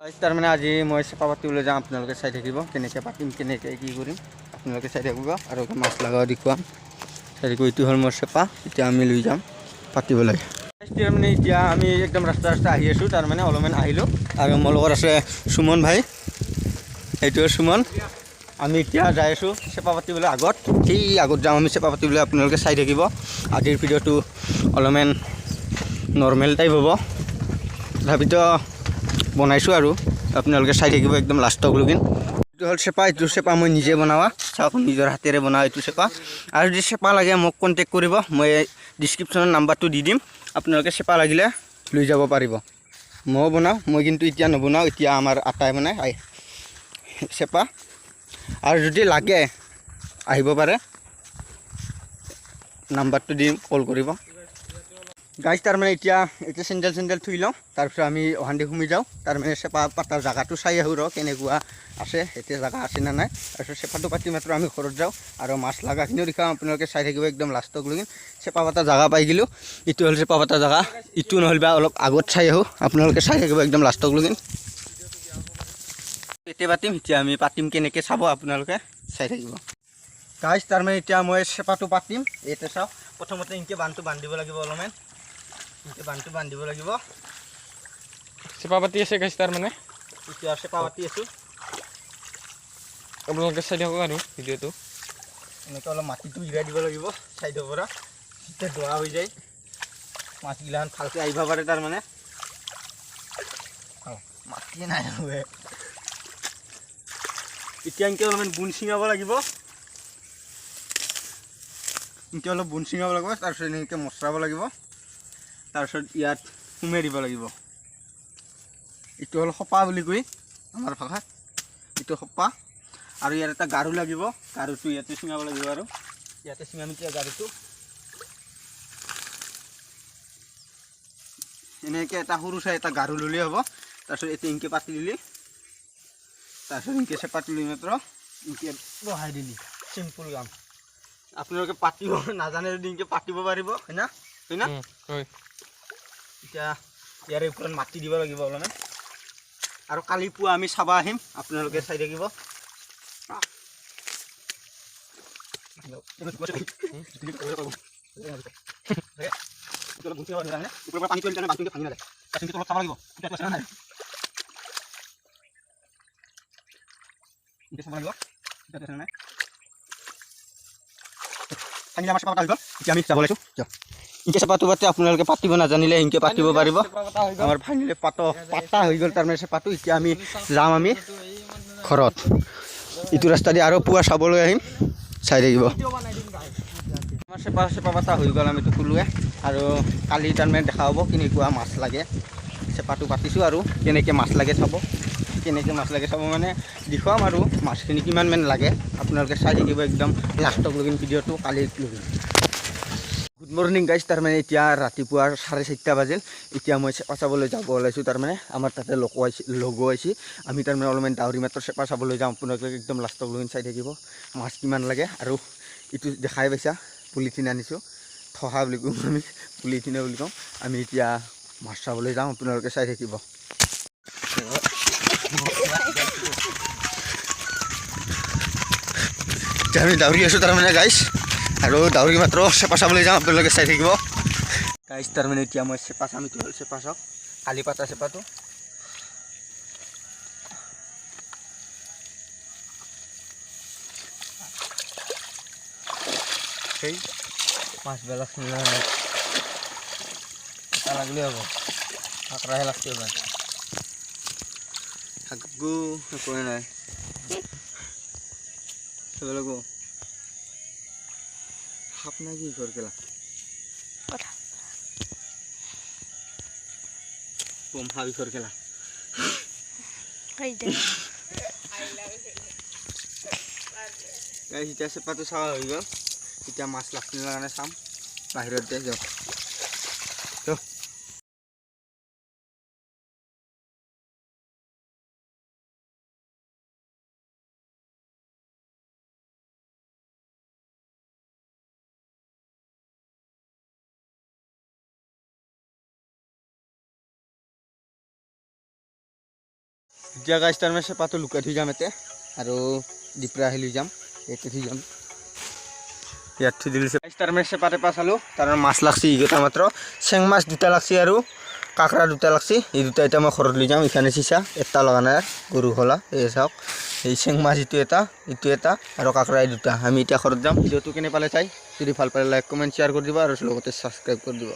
তাৰমানে আজি মই চেপা পাতিবলৈ যাম, আপোনালোকে চাই থাকিব কেনেকৈ পাতিম, কেনেকৈ কি কৰিম আপোনালোকে চাই থাকিব আৰু মাছ লগাও দেখুৱাম। চাই থাকিব, এইটো হ'ল মোৰ চেপা, এতিয়া আমি লৈ যাম পাতিবলৈ। তাৰমানে এতিয়া আমি একদম ৰাস্তা আহি আছোঁ, তাৰমানে অলপমান আহিলোঁ আৰু মোৰ লগত আছে সুমন ভাই, এইটোৱে সুমন। আমি এতিয়া যাই আছোঁ চেপা পাতিবলৈ, আগত সেই আগত যাম আমি চেপা পাতিবলৈ, আপোনালোকে চাই থাকিব। আজিৰ ভিডিঅ'টো অলপমান নৰ্মেল টাইপ হ'ব, তথাপিতো বনাইছোঁ আৰু আপোনালোকে চাই থাকিব একদম লাষ্টলৈকে। এইটো হ'ল চেপা, এইটো চেপা মই নিজে বনোৱা, চাওক নিজৰ হাতেৰে বনোৱা এইটো চেপা। আৰু যদি চেপা লাগে মোক কণ্টেক্ট কৰিব, মই ডিছক্ৰিপশ্যনত নাম্বাৰটো দি দিম, আপোনালোকে চেপা লাগিলে লৈ যাব পাৰিব। ময়ো বনাওঁ, মই কিন্তু এতিয়া নবনাওঁ, এতিয়া আমাৰ আটাই বনাই চেপা। আৰু যদি লাগে আহিব পাৰে, নাম্বাৰটো দিম, কল কৰিব। গাইজ তাৰমানে এতিয়া চেণ্ডেল থুই লওঁ, তাৰপিছত আমি অহান্দি সোমাই যাওঁ। তাৰমানে চেপা পাতাৰ জেগাটো চাই আহোঁ ৰ কেনেকুৱা আছে, এতিয়া জেগা আছে নে নাই। তাৰপিছত চেপাটো পাতি মাত্ৰ আমি ঘৰত যাওঁ আৰু মাছ লগাখিনিও দেখাওঁ, আপোনালোকে চাই থাকিব একদম লাষ্টলৈকে। চেপা পতা জেগা পাই গ'লোঁ, ইটো হ'ল চেপা পতা জেগা, ইটো নহ'লে বা অলপ আগত চাই আহোঁ, আপোনালোকে চাই থাকিব একদম লাষ্টলৈকে। এতিয়া পাতিম, এতিয়া আমি পাতিম কেনেকৈ চাব, আপোনালোকে চাই থাকিব। গাইজ তাৰমানে এতিয়া মই চেপাটো পাতিম, এতিয়া চাওক প্ৰথমতে এনেকৈ বান্ধটো বান্ধিব লাগিব, অলপমান এনেকৈ বান্ধটো বান্ধিব লাগিব। চেপা পাতি আছে গাইছ, তাৰমানে এতিয়া চেপা পাতি আছোঁ, আপোনালোকে চাই থাকক আৰু ভিডিঅ'টো। এনেকৈ অলপ মাটিটো জিৰাই দিব লাগিব চাইডৰ পৰা, তেতিয়া দৰা হৈ যায়, মাছগিলাখন ভালকৈ আহিব পাৰে। তাৰমানে মাটিয়ে নাই নহয়, এতিয়া এনেকৈ অলপমান বুন ছিঙাব লাগিব, এনেকৈ অলপ বুন ছিঙাব লাগিব, তাৰপিছত এনেকৈ মচৰাব লাগিব, তাৰপিছত ইয়াত সুমাই দিব লাগিব। এইটো হ'ল সপা বুলি কয় আমাৰ ভাষাত, এইটো সপা। আৰু ইয়াত এটা গাৰু লাগিব, গাৰুটো ইয়াতে ছিঙাব লাগিব, আৰু ইয়াতে ছিঙাম এতিয়া গাৰুটো। এনেকৈ এটা সৰু চাই এটা গাৰু ল'লেই হ'ব। তাৰপিছত এতিয়া এনেকৈ পাতি দিলি, তাৰপিছত এনেকৈ চেপাটো লৈ মাত্ৰ এনেকৈ বহাই দিলি, চিম্পুল কাম। আপোনালোকে পাতিব নাজানে যদি এনেকৈ পাতিব পাৰিব, হয় না? এতিয়া ইয়াৰে ওপৰত মাটি দিব লাগিব অলপমান, আৰু কালি পুৱা আমি চাব আহিম, আপোনালোকে চাই থাকিব। আমি যাব লাগিছোঁ, ইনকে চেপাটো পাতি আপোনালোকে পাতিব নাজানিলে ইনকে পাতিব পাৰিব। আমাৰ ফাইনেলি পাতা হৈ গ'ল তাৰমানে চেপাটো। এতিয়া আমি যাম আমি ঘৰত, ইটো ৰাস্তা দি আৰু পুৱা চাবলৈ আহিম, চাই থাকিব। আমাৰ চেপা পাতা হৈ গ'ল, আমিতো ক'লোৱে। আৰু কালি তাৰমানে দেখা হ'ব কেনেকুৱা মাছ লাগে। চেপাটো পাতিছোঁ আৰু কেনেকৈ মাছ লাগে চাব, কেনেকৈ মাছ লাগে চাব মানে দেখুৱাম আৰু মাছখিনি কিমান মান লাগে, আপোনালোকে চাই থাকিব একদম লাষ্টলৈকে ভিডিঅ'টো কালিলৈকে। গুড মৰ্ণিং গাইজ, তাৰমানে এতিয়া ৰাতিপুৱা 4:30 বাজিল। এতিয়া মই চেপা চাবলৈ যাব ওলাইছোঁ, তাৰমানে আমাৰ তাতে লগোৱাইছে। আমি তাৰমানে অলপমান ডাউৰি মাত্ৰ চেপা চাবলৈ যাওঁ, আপোনালোকে একদম লাষ্টলৈকে চাই থাকিব মাছ কিমান লাগে। আৰু ইটো দেখাই পাইছা পলিথিন আনিছোঁ, থহা বুলি কওঁ আমি, পলিথিনে বুলি কওঁ। আমি এতিয়া মাছ চাবলৈ যাওঁ, আপোনালোকে চাই থাকিব। এতিয়া আমি ডাউৰি আছোঁ তাৰমানে গাইজ, আৰু ডাউৰি মাত্ৰ চেপা চাবলৈ যাওঁ, আপোনালোকে চাই থাকিব। গাইজ তাৰমানে এতিয়া মই চেপা চাম, এইটো হ'ল চেপা চাওক, কালি পাতা চেপাটো। সেই মাছবিলাক এটা লাগলে হ'ব, আঁকৰাহে লাগছে এবাৰ, থাকবো একোৱে নাই, চাব লাগিব। সাপ নাই কি ঘৰ গেলা কম হাবি ঘৰ গেলা এতিয়া চেপাটো চাৱা হৈ গ'ল। এতিয়া মাছ লাগছিল কাৰণে চাম, বাহিৰত যাওঁ। এতিয়া গাইছ তাৰমানে চেপাটো লুকাই থৈ যাম ইয়াতে আৰু ডিপৰা আহি লৈ যাম ইয়াতে থৈ যাম ইয়াত থৈ দিলোঁ গাইছ তাৰমানে চেপা টেপা চালোঁ তাৰমানে মাছ লাগছি এইকেইটা মাত্ৰ চেং মাছ দুটা লাগছি আৰু কাঁকৰা দুটা লাগছি এই দুটা এতিয়া মই ঘৰত লৈ যাম এইখানে চিচা এটা লগা নাই গৰু খোলা এই চাওক এই চেং মাছ এইটো এটা আৰু কাঁকৰা এই দুটা আমি এতিয়া ঘৰত যাম ভিডিঅ'টো কেনে পালে চাই যদি ভাল পালে লাইক কমেণ্ট শ্বেয়াৰ কৰি দিব আৰু লগতে ছাবস্ক্ৰাইব কৰি দিব